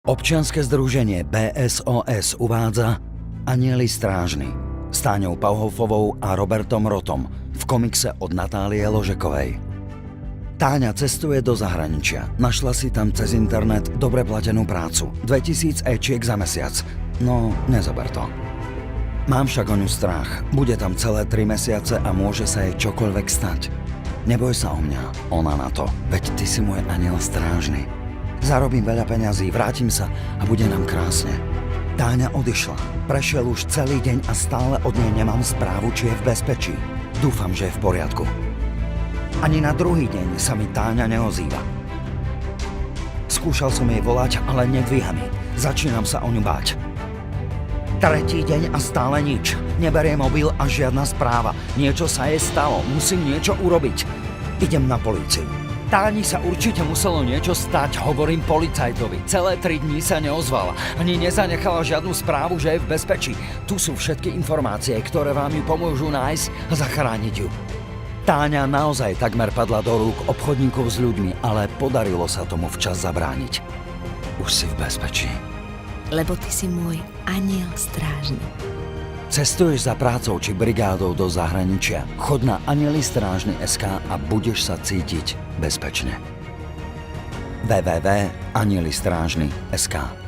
Občianske združenie BSOS uvádza Anjeli Strážny s Táňou Pauhofovou a Robertom Rotom v komikse od Natálie Ložekovej. Táňa cestuje do zahraničia. Našla si tam cez internet dobre platenú prácu. 2000 ečiek za mesiac. No, nezober to. Mám však o ňu strach. Bude tam celé 3 mesiace a môže sa jej čokoľvek stať. Neboj sa o mňa, ona na to. Veď ty si môj anjel strážny. Zarobím veľa peňazí, vrátim sa a bude nám krásne. Táňa odišla. Prešiel už celý deň a stále od nej nemám správu, či je v bezpečí. Dúfam, že je v poriadku. Ani na druhý deň sa mi Táňa neozýva. Skúšal som jej volať, ale nedvíha mi. Začínam sa o ňu báť. Tretí deň a stále nič. Neberie mobil a žiadna správa. Niečo sa jej stalo, musím niečo urobiť. Idem na políciu. Táni sa určite muselo niečo stať, hovorím policajtovi. Celé 3 dní sa neozvala. Ani nezanechala žiadnu správu, že je v bezpečí. Tu sú všetky informácie, ktoré vám ju pomôžu nájsť a zachrániť ju. Táňa naozaj takmer padla do rúk obchodníkov s ľuďmi, ale podarilo sa tomu včas zabrániť. Už si v bezpečí. Lebo ty si môj anjel strážny. Cestuješ za prácou či brigádou do zahraničia, chod na anjelistrážny.sk a budeš sa cítiť bezpečne. www.anjelistrážny.sk